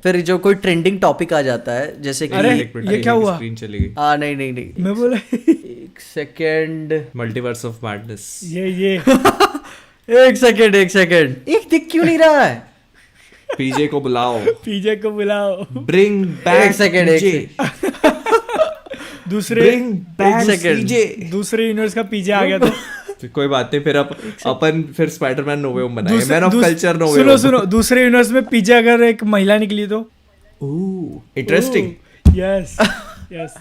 फिर जो कोई ट्रेंडिंग टॉपिक आ जाता है जैसे कि अरे ये क्या हुआ? स्क्रीन चली गई। नहीं मैं बोला एक सेकेंड मल्टीवर्स ऑफ मैडनेस। ये एक सेकेंड एक दिख क्यों नहीं रहा है? पीजे को बुलाओ, पीजे को बुलाओ। ब्रिंग बैक एक सेकेंड दूसरे ब्रिंग बैक second. पीजे। दूसरे यूनिवर्स का पीजे आ गया था। कोई बात नहीं, फिर अपन फिर स्पाइडरमैन नो वे होम बनाएंगे, मैन ऑफ कल्चर नो वे सुनो सुनो, दूसरे यूनिवर्स में पीजे अगर एक महिला निकली तो इंटरेस्टिंग। यस यस,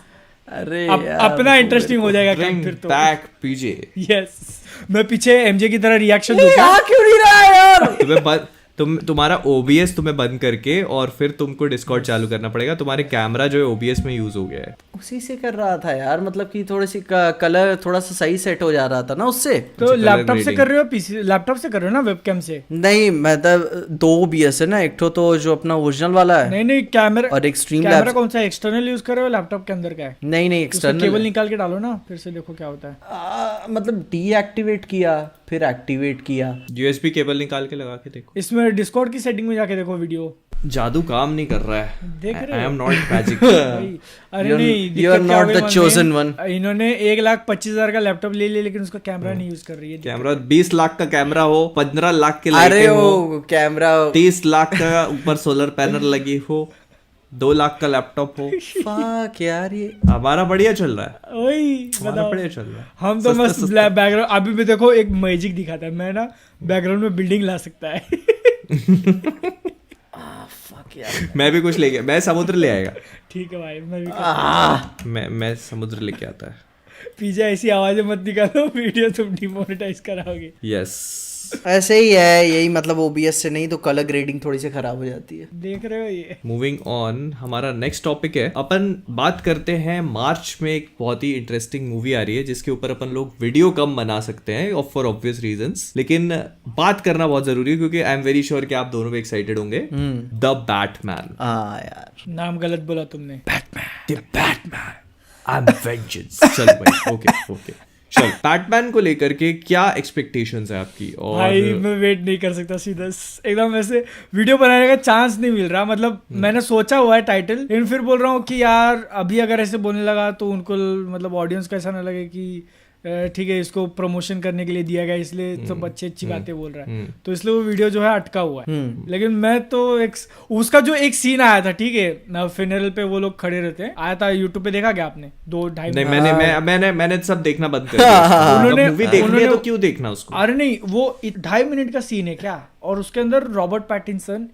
अरे अपना इंटरेस्टिंग हो जाएगा काम फिर तो। बैक पीजे। यस, मैं पीछे एमजे की तरह रिएक्शन दूंगा। आ क्यों नहीं रहा है यार? तुम्हारा OBS तुम्हें बंद करके और फिर तुमको डिस्कॉर्ड चालू करना पड़ेगा। तुम्हारे कैमरा जो है OBS में यूज हो गया है। उसी से कर रहा था यार, मतलब कि थोड़ी सी कलर थोड़ा सा सही सेट हो जा रहा था ना उससे। तो लैपटॉप से कर रहे हो पीसी लैपटॉप से कर रहे हो ना वेबकैम से? नहीं मतलब 2 OBS है ना, एक तो जो अपना ओरिजिनल वाला है नहीं कैमरा और एक स्ट्रीम कैमरा कौन सा एक्सटर्नल यूज कर रहे हो लैपटॉप के अंदर का है? नहीं एक्सटर्नल केबल निकाल के डालो ना, फिर से देखो क्या होता है। मतलब डीएक्टिवेट किया फिर एक्टिवेट किया। USB केबल निकाल के लगा के देखो। इसमें डिस्कॉर्ड की सेटिंग में जाके देखो वीडियो। जादू काम नहीं कर रहा है। देख रहे हो? I am not magic. अरे नहीं, you are not the chosen one. इन्होंने 1,25,000 का लैपटॉप ले लिया लेकिन उसका कैमरा नहीं यूज कर रही है। कैमरा 20 लाख का कैमरा हो, 15 लाख के अरे लाइटें हो, वो कैमरा 30 लाख का ऊपर सोलर पैनल लगी हो, 2 लाख का लैपटॉप हो। फक यार, ये हमारा बढ़िया चल रहा है। वही हमारा बढ़िया चल रहा है। हम तो बस बैकग्राउंड अभी भी देखो एक मैजिक दिखाता है, मैं ना बैकग्राउंड में बिल्डिंग ला सकता है। फक यार, मैं भी कुछ ले गया, मैं समुद्र ले आएगा। ठीक है भाई, मैं भी मैं समुद्र लेके आता है। पीछे ऐसी आवाजें मत निकालो, वीडियो तुम डिमोनेटाइज कराओगे। यस, ऐसे ही है यही, मतलब OBS से नहीं तो कलर ग्रेडिंग थोड़ी सी खराब हो जाती है। देख रहे हो ये? मूविंग ऑन, हमारा नेक्स्ट टॉपिक है। अपन बात करते हैं मार्च में एक बहुत ही इंटरेस्टिंग मूवी आ रही है जिसके ऊपर अपन लोग वीडियो कम बना सकते हैं फॉर ऑब्वियस रीजंस, लेकिन बात करना बहुत जरूरी है क्योंकि आई एम वेरी श्योर कि आप दोनों भी एक्साइटेड होंगे। The Batman. हाँ यार, नाम गलत बोला तुमने। The Batman, I am vengeance. चल भाई, ओके चल, बैटमैन को लेकर के क्या एक्सपेक्टेशंस है आपकी? और भाई मैं वेट नहीं कर सकता, सीधा एकदम ऐसे वीडियो बनाने का चांस नहीं मिल रहा। मतलब मैंने सोचा हुआ है टाइटल, लेकिन फिर बोल रहा हूँ कि यार अभी अगर ऐसे बोलने लगा तो उनको मतलब ऑडियंस को ऐसा ना लगे कि ठीक है इसको प्रमोशन करने के लिए दिया गया इसलिए सब अच्छी बातें बोल रहा है, तो इसलिए वो वीडियो जो है अटका हुआ है। लेकिन मैं तो उसका जो एक सीन आया था, ठीक है, फिनरल पे वो लोग खड़े रहते हैं, आया था यूट्यूब पे, देखा क्या आपने? 2-2.5 नहीं, मैंने सब देखना बंद कर दिया। उन्होंने मूवी देखनी है तो क्यों देखना उसको? अरे नहीं, वो 2.5 मिनट का सीन है क्या, और उसके अंदर रॉबर्ट पैटिंसन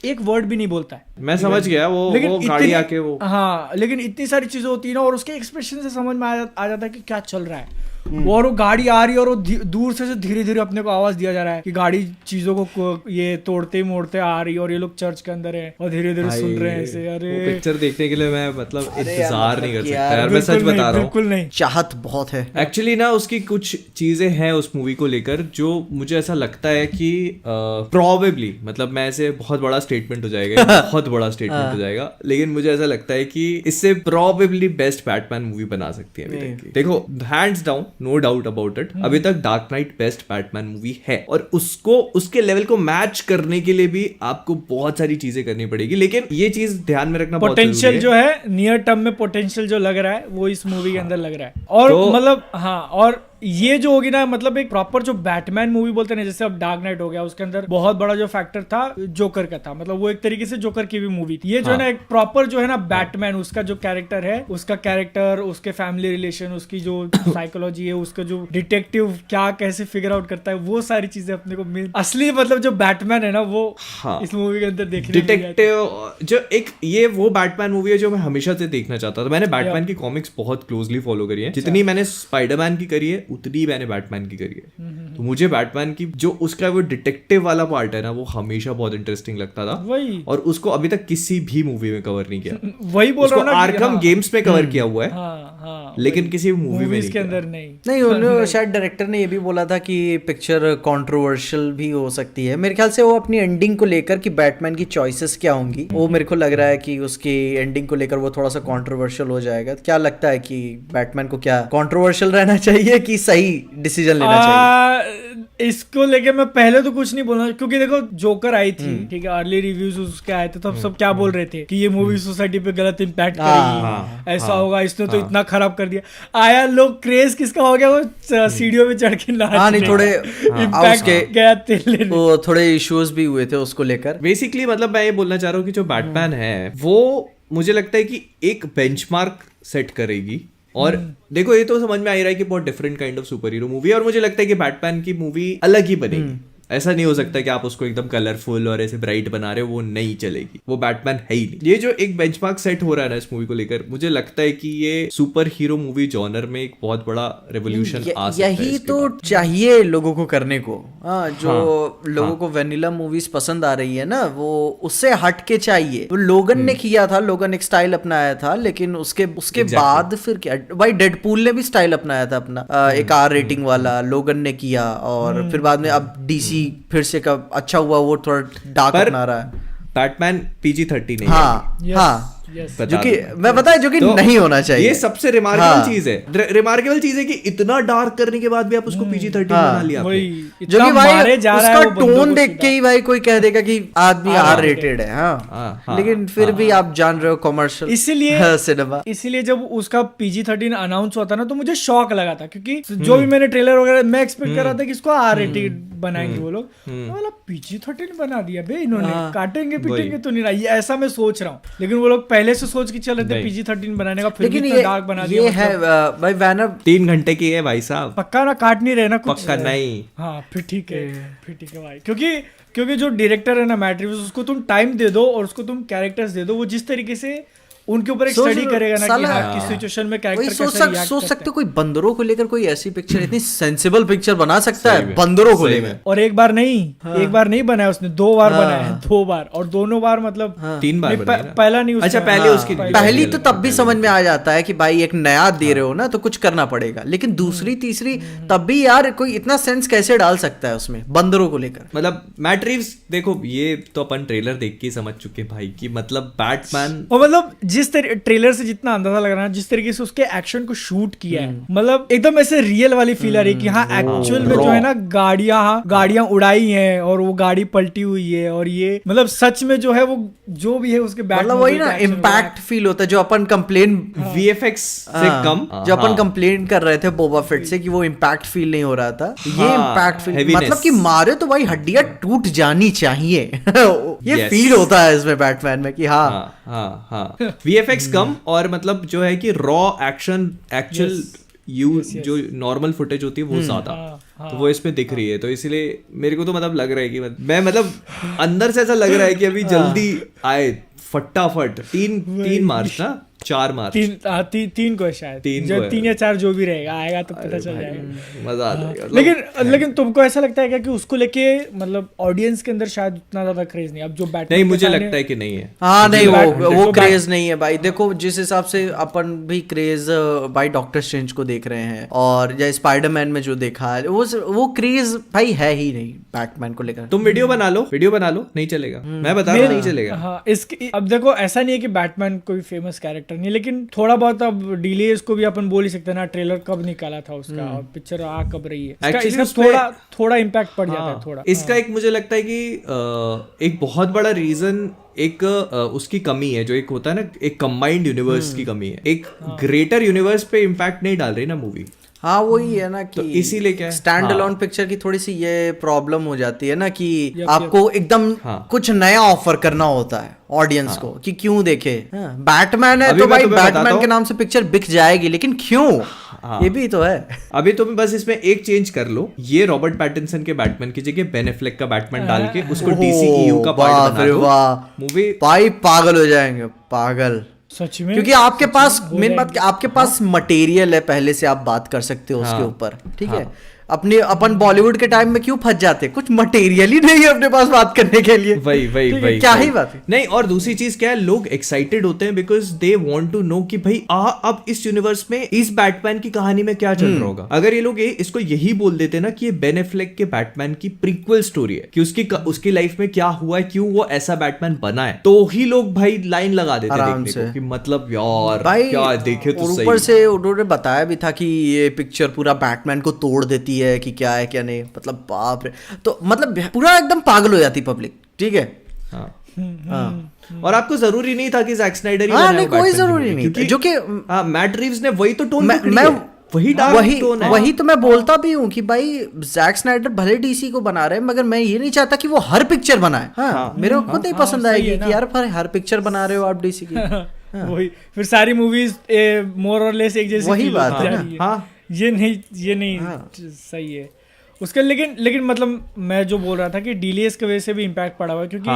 एक वर्ड भी नहीं बोलता है। मैं समझ गया, वो गाड़ी आके वो, हाँ, लेकिन इतनी सारी चीजें होती है ना, और उसके एक्सप्रेशन से समझ में आ जाता है कि क्या चल रहा है। और वो गाड़ी आ रही है और वो दूर से धीरे धीरे अपने को आवाज दिया जा रहा है कि गाड़ी चीजों को ये तोड़ते मोड़ते आ रही है, और ये लोग चर्च के अंदर है और धीरे धीरे सुन रहे हैं ऐसे। अरे पिक्चर देखने के लिए मैं मतलब इंतजार नहीं कर सकता यार, मैं सच बता रहा हूँ। बिल्कुल नहीं, चाहत बहुत है एक्चुअली ना। उसकी कुछ चीजें हैं उस मूवी को लेकर जो मुझे ऐसा लगता है कि प्रोबेबली, मतलब मैं ऐसे बहुत बड़ा स्टेटमेंट हो जाएगा, बहुत बड़ा स्टेटमेंट हो जाएगा, लेकिन मुझे ऐसा लगता है कि इससे प्रोबेबली बेस्ट बैटमैन मूवी बना सकती है अभी तक की। देखो, hands down, no doubt about it, अभी तक Dark Knight best Batman movie है, और उसको उसके लेवल को मैच करने के लिए भी आपको बहुत सारी चीजें करनी पड़ेगी। लेकिन ये चीज ध्यान में रखना बहुत जरूरी है। पोटेंशियल जो है नियर टर्म में, पोटेंशियल जो लग रहा है वो इस मूवी के अंदर लग रहा है। और तो, मतलब हाँ, और ये जो होगी ना, मतलब एक प्रॉपर जो बैटमैन मूवी बोलते हैं, जैसे अब डार्क नाइट हो गया, उसके अंदर बहुत बड़ा जो फैक्टर था जोकर का था, मतलब वो एक तरीके से जोकर की भी मूवी थी। ये जो है ना एक प्रॉपर जो है ना बैटमैन, उसका जो कैरेक्टर है, उसका कैरेक्टर, उसके फैमिली रिलेशन, उसकी जो साइकोलॉजी है, उसका जो डिटेक्टिव क्या कैसे फिगर आउट करता है, वो सारी चीजें अपने को मिल, असली मतलब जो बैटमैन है ना वो इस मूवी के अंदर देखने डिटेक्टिव जो एक ये वो बैटमैन मूवी है जो मैं हमेशा से देखना चाहता था। मैंने बैटमैन की कॉमिक्स बहुत क्लोजली फॉलो करी है, जितनी मैंने स्पाइडरमैन की करी है उतनी मैंने बैटमैन की करी है। तो मुझे बैटमैन की जो उसका वो डिटेक्टिव वाला पार्ट है ना, वो हमेशा बहुत इंटरेस्टिंग लगता था, वही, और उसको अभी तक किसी भी मूवी में कवर नहीं किया। वही बोल रहा हूं ना, आर्कम गेम्स में कवर किया हुआ है, हाँ, लेकिन किसी मूवी में के अंदर नहीं। उन्होंने शायद डायरेक्टर ने ये भी बोला था कि पिक्चर कंट्रोवर्शियल भी हो सकती है। मेरे ख्याल से वो अपनी एंडिंग को लेकर कि बैटमैन की चॉइसेस क्या होंगी, वो मेरे को लग रहा है कि उसकी एंडिंग को लेकर वो थोड़ा सा कंट्रोवर्शियल हो जाएगा। क्या लगता है कि बैटमैन को क्या कंट्रोवर्शियल रहना चाहिए कि सही डिसीजन लेना चाहिए? इसको लेके मैं पहले तो कुछ नहीं बोलना, क्योंकि देखो जोकर आई थी, ठीक है, अर्ली रिव्यूज उसके आए थे, तब सब क्या बोल रहे थे कि ये मूवी सोसाइटी पे गलत इम्पैक्ट करेगी, ऐसा होगा, इसने तो इतना खराब कर दिया। आया लोग क्रेज किसका हो गया, वो सीढ़ियों पे चढ़ के नाच थोड़े इम्पैक्ट गया तेल, वो थोड़े इश्यूज भी हुए थे उसको लेकर। बेसिकली मतलब मैं ये बोलना चाह रहा हूँ कि जो बैटमैन है वो मुझे लगता है कि एक बेंचमार्क सेट करेगी। और देखो ये तो समझ में आ रहा है कि बहुत different kind of super hero movie है, और मुझे लगता है कि बैटमैन की मूवी अलग ही बनेगी। ऐसा नहीं हो सकता कि आप उसको एकदम कलरफुल और ऐसे ब्राइट बना रहे हो, वो नहीं चलेगी, वो बैटमैन है ही नहीं। ये जो एक बेंचमार्क सेट हो रहा है ना इस मूवी को लेकर, मुझे लगता है कि ये सुपर हीरो मूवी जॉनर में एक बहुत बड़ा रेवोल्यूशन आ सकता है। यही तो चाहिए लोगों को करने को। जो लोगों को वेनिला मूवीज पसंद आ रही है ना, वो उससे हट के चाहिए। तो लोगन ने किया था, लोगन एक स्टाइल अपनाया था, लेकिन उसके बाद फिर क्या, भाई डेडपूल ने भी स्टाइल अपनाया था अपना, एक आर रेटिंग वाला लोगन ने किया, और फिर बाद में अब डीसी फिर से कब अच्छा हुआ, वो थोड़ा डार्क अपना रहा है। बैटमैन PG-13 नहीं हाँ है। हाँ, Yes. जो कि मैं पता है जो कि तो नहीं होना चाहिए। ये सबसे रिमार्केबल चीज है, रिमार्केबल चीज है कि इतना डार्क करने के बाद भी आप उसको PG-13 बना लिया आपने। जो कि भाई उसका टोन देख के ही भाई कोई कह देगा कि आदमी आर रेटेड है। हाँ, लेकिन फिर भी आप जान रहे हो कमर्शियल इसीलिए सिनेमा। इसीलिए जब उसका PG-13 अनाउंस हुआ था ना, तो मुझे शौक लगा था, क्योंकि जो भी मैंने ट्रेलर वगैरह मैं एक्सपेक्ट कर रहा था कि इसको आर रेटेड बनाएंगे वो लोग, मतलब PG-13 बना दिया बे इन्होंने, काटेंगे पीटेंगे तो नहीं, ये ऐसा मैं सोच रहा हूँ। लेकिन वो लोग पहले से सोच के चल रहे थे PG-13 बनाने का, फिर भी डार्क बना दिया। ये है भाई वैनर 3 घंटे की है भाई साहब, पक्का ना, काट नहीं रहे ना कुछ, पक्का नहीं। हाँ फिर ठीक है, फिर ठीक है भाई, क्योंकि जो डायरेक्टर है ना मैट रिव्यूज, उसको तुम टाइम दे दो और उसको तुम कैरेक्टर्स दे दो, वो जिस तरीके से उनके ऊपर एक स्टडी करेगा ना कि हाँ किस सिचुएशन में कैरेक्टर कैसे रिएक्ट करता है। सोच सकते हो कोई बंदरों को लेकर कोई ऐसी पिक्चर, इतनी सेंसिबल पिक्चर बना सकता है बंदरों को लेकर। और एक बार नहीं बनाया उसने, 2 बार बनाया है, 2 बार, और दोनों बार मतलब 3 बार पहला नहीं, अच्छा पहले उसकी पहली तो तब भी समझ में आ जाता है कि भाई एक नया दे रहे हो ना तो कुछ करना पड़ेगा, लेकिन दूसरी तीसरी तब भी यार कोई इतना सेंस कैसे डाल सकता है उसमें बंदरों को लेकर। मतलब मैट रिव्स, देखो ये तो अपन ट्रेलर देख के समझ चुके भाई कि मतलब बैटमैन, और मतलब जिस ट्रेलर से जितना अंदाजा लग रहा है, जिस तरीके से उसके एक्शन को शूट किया है, मतलब एकदम ऐसे रियल वाली फील आ रही है कि हाँ एक्चुअल में जो है ना गाड़ियां उड़ाई हैं और वो गाड़ी पलटी हुई है, और ये मतलब सच में जो है वो जो भी है उसके मतलब वही ना इम्पैक्ट फील होता है जो अपन कंप्लेन VFX से कम, जो अपन कंप्लेन कर रहे थे बोबा फेट से कि वो इम्पैक्ट फील नहीं हो रहा था, ये इम्पैक्ट फील, मतलब कि मारे तो भाई हड्डियां टूट जानी चाहिए। ये फील होता है इसमें बैटमैन में कि हाँ VFX कम, और मतलब जो है कि रॉ एक्शन एक्चुअल जो नॉर्मल फुटेज होती है वो ज्यादा, तो वो इसमें दिख रही है। तो इसलिए मेरे को तो मतलब लग रहा है कि मैं मतलब अंदर से ऐसा लग रहा है कि अभी जल्दी आए फटाफट। 3 मार्च ना, 4 मार्च, 3 को शायद, 3 या 4 जो भी रहेगा आएगा तो पता चल जाएगा, मजा आ जाएगा। लेकिन तुमको ऐसा लगता है क्या कि उसको लेके मतलब ऑडियंस के अंदर शायद उतना ज्यादा क्रेज नहीं, अब जो बैटमैन नहीं मुझे लगता है कि नहीं है। हाँ नहीं वो क्रेज नहीं है भाई। देखो जिस हिसाब से अपन भी क्रेज भाई डॉक्टर स्ट्रेंज को देख रहे हैं और या स्पाइडरमैन में जो देखा है वो क्रेज भाई है ही नहीं बैटमैन को लेकर। तुम वीडियो बना लो नहीं चलेगा, मैं बता रहा हूँ नहीं चलेगा। हाँ अब देखो ऐसा नहीं है कि बैटमैन कोई फेमस कैरेक्टर नहीं, लेकिन थोड़ा बहुत अब डिलेज को भी अपन बोल ही सकते हैं ना, ट्रेलर कब निकाला था उसका और पिक्चर आ कब रही है, इसका थोड़ा इम्पैक्ट पड़ जाता है थोड़ा। इसका एक मुझे लगता है कि एक बहुत बड़ा रीजन एक उसकी कमी है, जो एक होता है ना एक कंबाइंड यूनिवर्स की कमी है, एक ग्रेटर यूनिवर्स पे इम्पैक्ट नहीं डाल रही ना मूवी। हाँ वही है ना कि तो इसीलिए क्या स्टैंड अलोन पिक्चर की थोड़ी सी ये प्रॉब्लम हो जाती है ना कि आपको एकदम कुछ नया ऑफर करना होता है ऑडियंस को कि क्यों देखे। बैटमैन है तो भाई बैटमैन के नाम से पिक्चर बिक जाएगी, लेकिन क्यों? ये भी तो है। अभी तुम बस इसमें एक चेंज कर लो, ये रॉबर्ट पैटिंसन के बैटमैन की जगह बेन एफ्लेक का बैटमैन डाल के उसको DCEU का पार्ट बना दो, मूवी भाई पागल हो जाएंगे, पागल सच में। क्योंकि आपके पास मेन बात आपके पास मटेरियल है, पहले से आप बात कर सकते हो उसके ऊपर, ठीक है। अपन बॉलीवुड के टाइम में क्यों फंस जाते, कुछ मटेरियल ही नहीं है अपने पास बात करने के लिए। वही क्या ही बात है। नहीं, और दूसरी चीज क्या है, लोग एक्साइटेड होते हैं because they want to know कि भाई अब इस यूनिवर्स में इस बैटमैन की कहानी में क्या चल रहा होगा। अगर ये लोग इसको यही बोल देते ना कि ये बेन एफ्लेक के बैटमैन की प्रीक्वल स्टोरी है कि उसकी लाइफ में क्या हुआ है, क्यों वो ऐसा बैटमैन बना है, तो ही लोग भाई लाइन लगा देते देखने को कि मतलब यार क्या देखे तो सही। ऊपर से उन्होंने बताया भी था कि ये पिक्चर पूरा बैटमैन को तोड़ देती है है कि क्या है क्या नहीं, मतलब बाप रे, तो मतलब पूरा एकदम पागल हो जाती पब्लिक, ठीक है। हाँ और आपको जरूरी नहीं था कि जैक स्नाइडर ही हाँ बनाए नहीं, कोई बैटमैन की जरूरी movie, नहीं था, क्योंकि जो कि हाँ मैट रिव्स ने वही तो टोन मैं पकड़ी है, वही डार्क टोन है। वही तो मैं बोलता भी हूँ कि भाई जैक स्नाइडर भले डीसी को बना रहे हैं, मगर मैं ये नहीं चाहता कि वो हर पिक्चर बनाए। हाँ, मेरे को खुद नहीं पसंद सही आएगी है ना। कि यार हर पिक्चर बना रहे हो आप डीसी की। वही फिर सारी मूवीज मोर और लेस एक जैसी वही feel बात होती है जा ना। रही है। हाँ। ये नहीं सही है उसका, लेकिन मतलब मैं जो बोल रहा था कि डीलेस की वजह से भी इम्पैक्ट पड़ा हुआ है, क्योंकि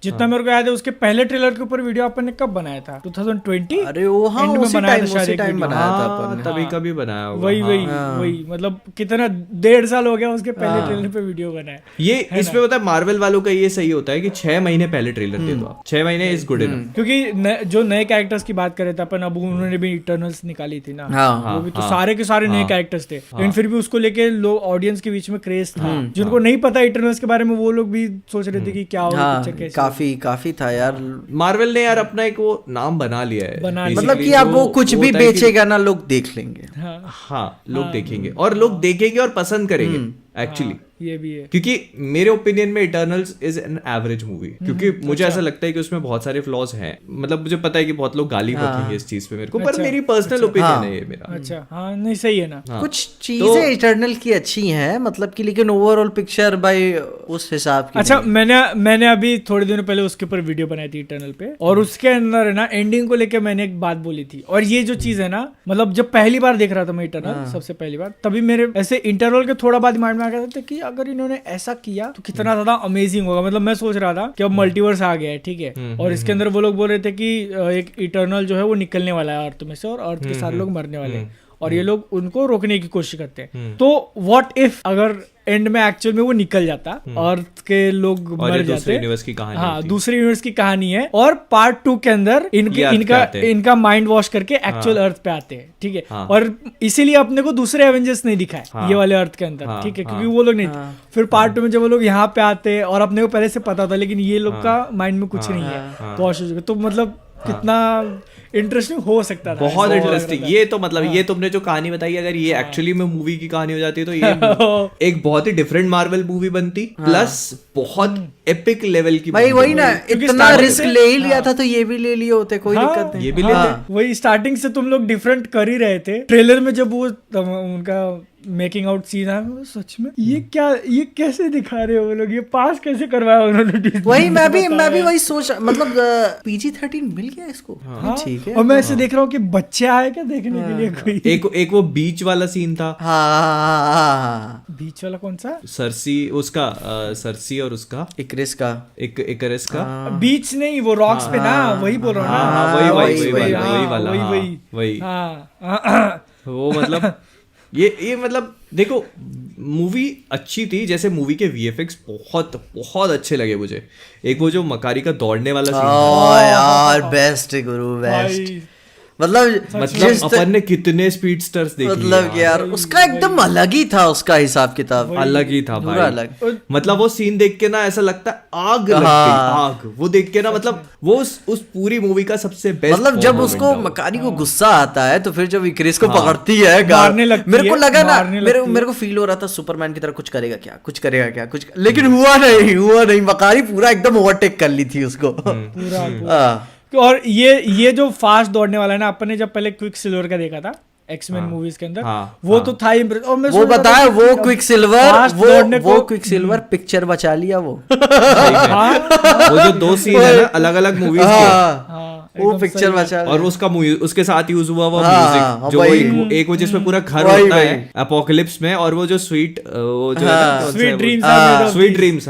जितना मेरे को याद है उसके पहले ट्रेलर के ऊपर वीडियो अपन ने कब बनाया था, 2020? अरे वो हाँ, End में उसी बनाया था टाइम शायद एक टाइम वीडियो। बनाया था अपन ने। तभी कभी बनाया होगा। वही मतलब कितना 1.5 साल हो गया उसके पहले ट्रेलर पे वीडियो बनाया। ये इसमें पता है मार्वल वालों का ये सही होता है कि 6 महीने पहले ट्रेलर दे दो आप, 6 महीने इज गुड इनफ। क्योंकि जो नए कैरेक्टर्स की बात करे थे अपन, अब उन्होंने भी इटर्नल्स निकाली थी ना, हाँ, वो भी तो सारे के सारे नए कैरेक्टर्स थे, लेकिन फिर भी उसको लेके लोग ऑडियंस के बीच में क्रेज था। जिनको नहीं पता इटर्नल्स के बारे में वो लोग भी सोच रहे थे कि क्या होगा, हाँ, पिक्चर कैसी काफी था यार। मार्वल ने यार अपना एक वो नाम बना लिया है, मतलब कि अब वो कुछ भी बेचेगा ना, लोग देख लेंगे। हाँ लोग देखेंगे और लोग देखेंगे और पसंद करेंगे एक्चुअली। ये भी है, क्योंकि मेरे ओपिनियन में Eternals is an average movie, क्योंकि मुझे ऐसा लगता है कि उसमें बहुत सारे फ्लॉज हैं। मतलब मुझे पता है कि बहुत लोग गाली बकेंगे इस चीज पे मेरे को, पर मेरी पर्सनल ओपिनियन है ये मेरा। अच्छा हाँ नहीं सही है ना। कुछ चीजें इटर्नल की अच्छी हैं मतलब कि, लेकिन ओवरऑल पिक्चर भाई उस हिसाब की अच्छा मैंने अभी थोड़े दिनों पहले उसके ऊपर वीडियो बनाई थी इटर्नल पे, और उसके अंदर है ना एंडिंग को लेके मैंने एक बात बोली थी। और ये जो चीज है ना, मतलब जब पहली बार देख रहा था मैं इटर्नल सबसे पहली बार, तभी मेरे ऐसे इंटरवल के थोड़ा बाद माइंड में आ गया था कि अगर इन्होंने ऐसा किया तो कितना ज्यादा अमेजिंग होगा। मतलब मैं सोच रहा था कि अब मल्टीवर्स आ गया है, ठीक है, और इसके अंदर वो लोग बोल रहे थे कि एक इटर्नल जो है वो निकलने वाला है अर्थ में से, और अर्थ के सारे लोग मरने वाले हैं, और ये लोग उनको रोकने की कोशिश करते हैं। तो व्हाट इफ अगर एंड में एक्चुअल में वो निकल जाता, अर्थ के लोग मर जाते, यूनिवर्स की कहानी हाँ दूसरे यूनिवर्स की कहानी है, और पार्ट 2 के अंदर इनका माइंड वॉश करके एक्चुअल अर्थ पे आते हैं, ठीक है। और इसीलिए अपने को दूसरे एवेंजर्स नहीं दिखाए ये वाले अर्थ के अंदर, ठीक है, क्योंकि वो लोग नहीं थे। फिर पार्ट 2 में जब वो लोग यहाँ पे आते हैं, और अपने को पहले से पता था, लेकिन ये लोग का माइंड में कुछ नहीं है, वॉश हो चुका। तो मतलब कितना इंटरेस्टिंग हो सकता था, बहुत इंटरेस्टिंग। ये तो मतलब ये तुमने जो कहानी बताई, अगर ये एक्चुअली में मूवी की कहानी हो जाती है तो ये एक बहुत ही डिफरेंट मार्वल मूवी बनती, प्लस बहुत एपिक लेवल की भाई। वही ना, इतना starting रिस्क ले ही लिया था तो ये भी ले लिए होते, कोई दिक्कत नहीं। ये भी लेते। वही स्टार्टिंग से तुम लोग डिफरेंट कर ही रहे थे। ट्रेलर में जब वो उनका मेकिंग आउट सीन है, सच में ये कैसे दिखा रहे हो वो लोग, ये पास कैसे करवाया उन्होंने। वही मैं भी वही सोच, मतलब PG-13 मिल गया इसको, ठीक है। और मैं ऐसे देख रहा हूँ कि बच्चे आए क्या देखने के लिए कोई। एक वो बीच वाला सीन था। हाँ, बीच वाला कौन सा? सरसी और उसका इकरिस का, इकरिस का बीच नहीं, वो रॉक्स पे ना, वही बोल रहा हूँ ना। वही वो मतलब ये मतलब देखो मूवी अच्छी थी, जैसे मूवी के VFX बहुत बहुत अच्छे लगे मुझे। एक वो जो मकारी का दौड़ने वाला सीन था, यार बेस्ट गुरु, बेस्ट। मतलब अपन ने कितने स्पीडस्टर्स देखे, मतलब यार उसका एकदम अलग ही था, उसका हिसाब किताब अलग ही था भाई, अलग। मतलब वो सीन देख के ना ऐसा लगता है आग लग गई, आग वो देख के ना, मतलब वो उस पूरी मूवी का सबसे बेस्ट। मतलब जब उसको मकारी को गुस्सा आता है तो फिर जब इक्रिस को पकड़ती है, मारने लगती है, मेरे को लगा ना, मेरे को फील हो रहा था सुपरमैन की तरह कुछ करेगा क्या, लेकिन हुआ नहीं। मकारी पूरा एकदम ओवरटेक कर ली थी उसको पूरा। और ये जो फास्ट दौड़ने वाला है ना, अपन ने जब पहले क्विक सिल्वर का देखा था एक्समैन मूवीज के अंदर, वो तो था ही। वो बताया वो क्विक सिल्वर पिक्चर बचा लिया वो। वो जो 2 सीन है ना अलग अलग मूवीज के, वो पिक्चर बचा, और उसके साथ यूज हुआ वो म्यूजिक, जो एक वो जिसमें पूरा घर होता है अपोकलिप्स में, और वो जो स्वीट ड्रीम्स।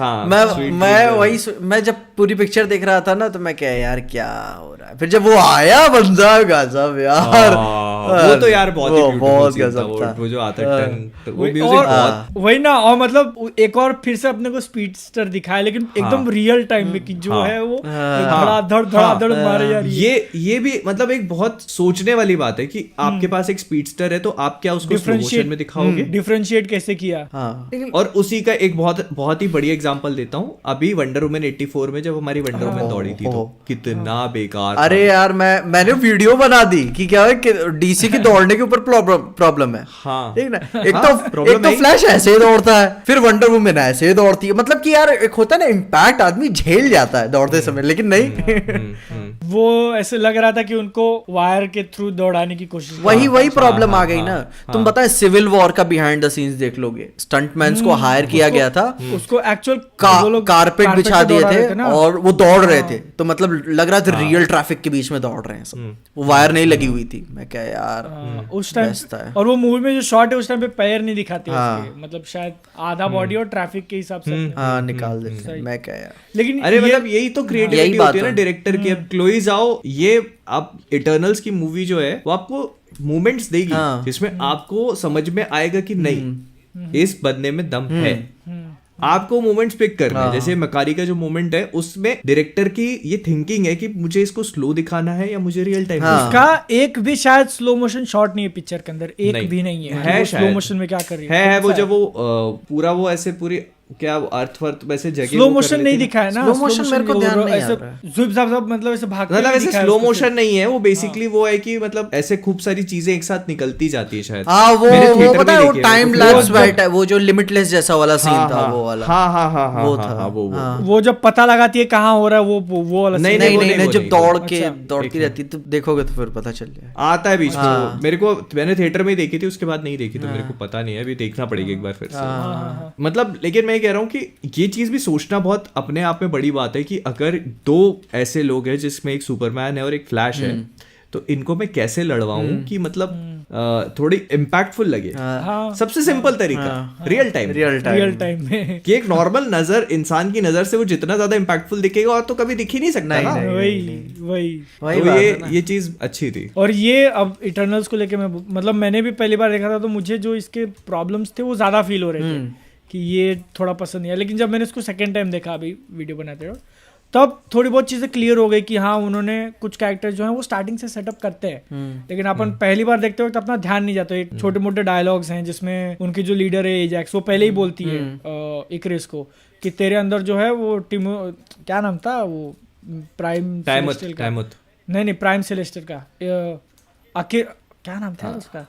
मैं जब पूरी पिक्चर देख रहा था ना, तो मैं क्या यार क्या हो रहा है, फिर जब वो आया बंदा गजब यार, वो तो यार बहुत गजब था। वो जो आता है वो म्यूजिक बहुत वही ना। और मतलब एक और फिर से अपने को स्पीडस्टर दिखाया, लेकिन एकदम रियल टाइम में, कि जो है वो धड़ाधड़ मारे यार। ये भी मतलब एक बहुत सोचने वाली बात है कि आपके पास एक स्पीडस्टर है तो आप क्या उसको स्लो मोशन में दिखाओगे, डिफरेंशिएट कैसे किया। हाँ और उसी का एक बहुत ही बढ़िया एग्जांपल देता हूँ। अभी वंडर वुमन 84 में जब हमारी वंडर वुमन दौड़ी थी तो कितना बेकार था। अरे यार मैंने वीडियो बना दी कि क्या है कि डीसी की दौड़ने के ऊपर प्रॉब्लम है। हाँ ठीक ना, एक problem तो है। फ्लैश ऐसे ही दौड़ता है, फिर वंडर वुमन ऐसे ही दौड़ती है। मतलब कि यार एक होता है ना इम्पैक्ट, आदमी झेल जाता है दौड़ते समय, लेकिन नहीं वो ऐसे लग रहा था कि उनको वायर के थ्रू दौड़ाने की कोशिश वही प्रॉब्लम आ गई ना। तुम बताए सिविल वॉर का बिहाइंड द सीन्स देख लोगे, स्टंटमैन्स को हायर किया गया था, उसको एक्चुअल कारपेट बिछा दिए थे ना। और वो दौड़ रहे थे, तो मतलब लग रहा था रियल ट्रैफिक के बीच में दौड़ रहे हैं सब। वो वायर नहीं लगी हुई थी। मैं क्या यार उस टाइम बेस्ट था। और वो मूवी में जो शॉट है उस टाइम पे पैर नहीं दिखाते उसके, मतलब शायद आधा बॉडी और ट्रैफिक के हिसाब से। हाँ निकाल देते हैं। मैं क्या यार, लेकिन अरे मतलब यही तो क्रिएटिविटी यही बात होती है ना है। डायरेक्टर की। अब क्लोई जाओ, ये आप इटर्नल्स की मूवी जो है वो आपको मोमेंट्स देगी जिसमें आपको समझ में आएगा कि नहीं इस बंदे में दम है। आपको मोमेंट्स पिक करना है। जैसे मकारी का जो मोमेंट है उसमें डायरेक्टर की ये थिंकिंग है कि मुझे इसको स्लो दिखाना है या मुझे रियल टाइम। उसका एक भी शायद स्लो मोशन शॉट नहीं है पिक्चर के अंदर, एक नहीं। भी नहीं है। है स्लो शायद। मोशन में क्या कर रही है वो जब वो पूरा वो ऐसे पूरी क्या अर्थ वर्थ वैसे जगह स्लो मोशन नहीं दिखा है ना। Slow motion मेरे को ध्यान नहीं आ ऐसे रहा है। ज़ुप ज़ाप ज़ाप मतलब ऐसे भागते मतलब हुए ऐसे दिखाया स्लो उसको मोशन नहीं है वो, बेसिकली वो है कि मतलब ऐसे खूब सारी चीजें एक साथ निकलती जाती है शायद। हाँ मैंने वो theater पता में है वो देखी है, टाइम वो लैप्स जो- बैठा है, वो जो लिमिटलेस जैसा वाला सीन हाँ, था हाँ, वो वाला। हाँ हाँ हाँ हाँ वो हाँ, था। हाँ, वो वो जब पता लगाती है कहाँ हो रहा है वो वाला नहीं, scene। नहीं वो नहीं नहीं, वो जब नहीं, दौड़ वो के अच्छा, दौड़ती रहती तो देखोगे तो फिर पता चल जाएगा। आता है बीच में। मेरे को मैंने थिएटर में ही देखी थी, उसके बाद नहीं देखी तो मेरे को पता नहीं है, अभी देखना पड़ेगा एक बार फिर से। मतलब लेकिन मैं कह रहा हूँ कि ये चीज भी सोचना बहुत अपने आप में बड़ी बात है कि अगर दो ऐसे लोग हैं जिसमें एक सुपरमैन है और एक फ्लैश है, तो इनको मैं कैसे लड़वाऊं कि मतलब थोड़ी इम्पैक्टफुल लगे। हाँ। सबसे सिंपल तरीका रियल टाइम। रियल टाइम में कि एक नॉर्मल नजर इंसान की नजर से वो जितना ज्यादा इम्पैक्टफुल दिखेगा और तो कभी दिख ही नहीं सकता ना। वही तो ये चीज अच्छी थी। और ये अब इटर्नल्स को लेके मैं मतलब मैंने भी पहली बार देखा था तो मुझे जो इसके प्रॉब्लम्स थे वो ज्यादा फील हो रहे थे कि ये थोड़ा पसंद नहीं है। लेकिन जब मैंने इसको सेकेंड टाइम देखा अभी वीडियो बनाते हो तब थोड़ी बहुत चीजें क्लियर हो गई कि हाँ उन्होंने कुछ कैरेक्टर जो हैं वो स्टार्टिंग से सेटअप करते हैं, लेकिन अपन पहली बार देखते वक्त अपना ध्यान नहीं जाता। एक छोटे मोटे डायलॉग्स हैं जिसमें उनकी जो लीडर है एजैक्स वो पहले ही बोलती है इकरिस को कि तेरे अंदर जो है वो टिमो क्या नाम था वो प्राइम सेलेस्टियल का नहीं प्राइम सेलेस्टियल का आखिर क्या नाम था उसका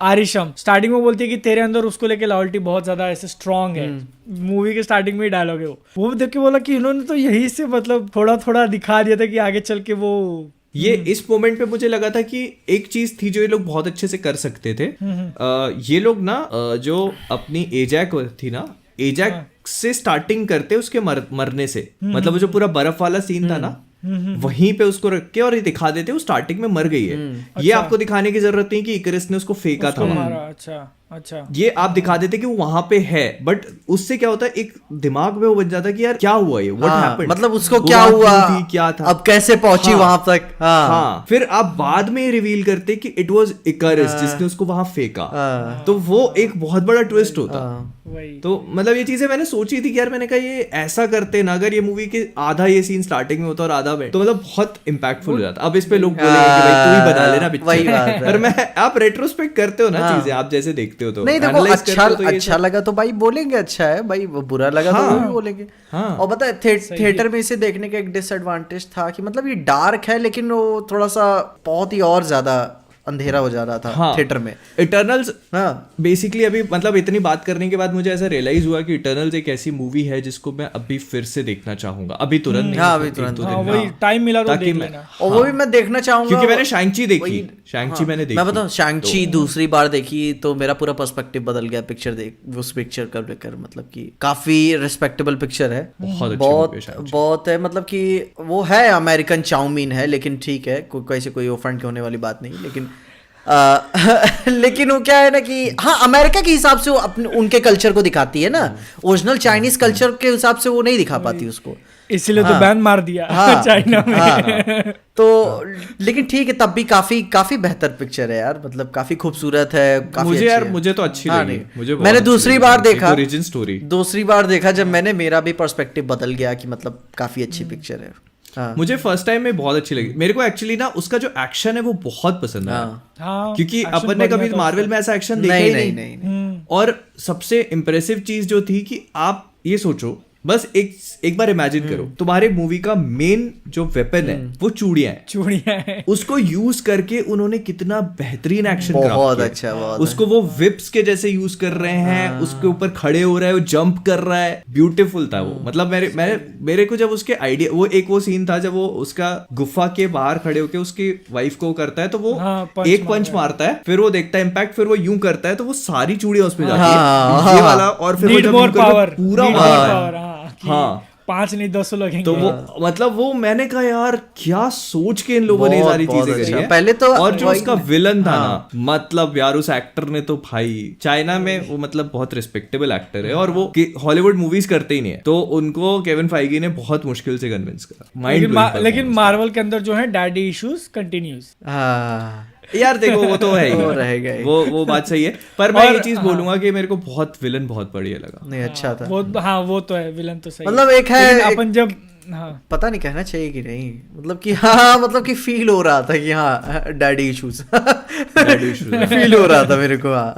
आरिशम स्टार्टिंग में बोलती है कि तेरे अंदर उसको लेके लॉयल्टी बहुत ज्यादा ऐसे स्ट्रांग है। मूवी के स्टार्टिंग में ही डायलॉग है वो देख के बोला कि इन्होंने तो यही से मतलब थोड़ा थोड़ा दिखा दिया था कि आगे चल के वो ये इस मोमेंट पे मुझे लगा था कि एक चीज थी जो ये लोग बहुत अच्छे से कर सकते थे। ये लोग ना जो अपनी एजैक थी ना, एजैक से स्टार्टिंग करते उसके मरने से, मतलब वो जो पूरा बर्फ वाला सीन था ना वहीं पे उसको रख के और ये दिखा देते वो स्टार्टिंग में मर गई है। ये आपको दिखाने की जरूरत नहीं कि इकरिस ने उसको फेंका था वहां। अच्छा ये आप दिखा देते कि वो वहां पे है, बट उससे क्या होता है एक दिमाग में वो बन जाता है कि यार क्या हुआ ये, व्हाट हैपेंड, मतलब उसको क्या हुआ, क्या था, अब कैसे पहुंची वहां तक। हाँ फिर आप बाद में रिवील करते कि इट वाज इकरिस जिसने उसको वहां फेंका, तो वो एक बहुत बड़ा ट्विस्ट होता। तो मतलब ये चीजें मैंने सोची थी कि यार मैंने कहा ये ऐसा करते ना, अगर ये मूवी के आधा ये सीन स्टार्टिंग में होता और आधा में, तो मतलब बहुत इम्पैक्टफुल हो जाता। अब इस पे लोग बोलेंगे कि भाई तू ही बना लेना पिक्चर, पर मैं आप रेट्रोस्पेक्ट करते हो ना चीजें, आप जैसे देखते हो तो नहीं देखो अच्छा लगा तो भाई बोलेंगे अच्छा है, भाई बुरा लगा तो वो भी बोलेंगे। और पता है थिएटर में इसे देखने का एक डिसएडवांटेज था कि मतलब ये डार्क है लेकिन वो थोड़ा सा बहुत ही और ज्यादा अंधेरा हो जा रहा था थिएटर में। इटर्नल्स बेसिकली अभी मतलब इतनी बात करने के बाद मुझे ऐसा रियलाइज हुआ कि इटर्नल्स एक ऐसी मूवी है जिसको मैं अभी फिर से देखना चाहूंगा, अभी तुरंत नहीं, अभी तुरंत वही टाइम मिला तो देख लेना। और वो भी मैं देखना चाहूंगा क्योंकि मैंने शैंग-ची देखी, शैंग-ची मैंने देखी। मैं बताऊं शैंग-ची दूसरी बार देखी तो मेरा पूरा पर्सपेक्टिव बदल गया उस पिक्चर को लेकर। मतलब कि काफी रिस्पेक्टेबल पिक्चर है, बहुत है, मतलब कि वो है अमेरिकन चाउमीन है, लेकिन ठीक है कैसे कोई ऑफेंड होने वाली बात नहीं, लेकिन लेकिन वो क्या है ना कि हाँ अमेरिका के हिसाब से वो अपने उनके कल्चर को दिखाती है ना, ओरिजिनल चाइनीज कल्चर के हिसाब से वो नहीं दिखा पाती उसको, इसलिए तो बैन मार दिया चाइना में। तो लेकिन ठीक है तब भी काफी बेहतर पिक्चर है यार, मतलब काफी खूबसूरत है, काफी मुझे तो अच्छी लगी। मुझे मैंने दूसरी बार देखा, ओरिजिन स्टोरी दूसरी बार देखा जब मैंने, मेरा भी पर्सपेक्टिव बदल गया कि मतलब काफी अच्छी पिक्चर है। हाँ। मुझे फर्स्ट टाइम में बहुत अच्छी लगी। मेरे को एक्चुअली ना उसका जो एक्शन है वो बहुत पसंद आया, हाँ, क्योंकि action अपन ने बढ़िया कभी था मार्वल उसका। में ऐसा एक्शन देखा नहीं ही नहीं नहीं। नहीं और सबसे इम्प्रेसिव चीज जो थी कि आप ये सोचो, बस एक बार इमेजिन करो, तुम्हारे मूवी का मेन जो वेपन है वो चूड़ियां हैं, चूड़ियां हैं। उसको यूज करके उन्होंने कितना बेहतरीन एक्शन बहुत अच्छा, बहुत उसको वो विप्स के जैसे यूज कर रहे हैं, उसके ऊपर खड़े हो रहा है, वो जंप कर रहा है, ब्यूटीफुल था वो। मतलब मेरे को जब उसके आइडिया, वो सीन था जब वो उसका गुफा के बाहर खड़े होके उसकी वाइफ को करता है, तो वो एक पंच मारता है, फिर वो देखता है इम्पैक्ट, फिर वो यूं करता है तो वो सारी चूड़ियां उसमें जाती है, ये वाला, और फिर वो जब यूं करके पूरा मारता है। हाँ, 5 नहीं 10 लगेंगे। तो वो मतलब वो मैंने कहा यार क्या सोच के इन लोगों ने ये सारी चीजें करी है। पहले तो और जो उसका विलन था ना, मतलब यार उस एक्टर ने तो भाई, चाइना में वो मतलब बहुत रिस्पेक्टेबल एक्टर है, और वो हॉलीवुड मूवीज करते ही नहीं है, तो उनको केविन फाइगी ने बहुत मुश्किल से कन्विंस करा। लेकिन मार्वल के अंदर जो है डैडी इश्यूज कंटिन्यूज। यार देखो वो तो है ही, वो रहेगा ही। वो बात सही है, पर मैं ये चीज बोलूंगा कि मेरे को विलन बहुत बढ़िया लगा। नहीं अच्छा था वो, हाँ वो तो है, विलन तो सही मतलब एक है, लेकिन अपन जब पता नहीं कहना चाहिए कि नहीं, मतलब कि हाँ, मतलब कि फील हो रहा था कि हाँ डैडी इश्यूज फील हो रहा था मेरे को। हाँ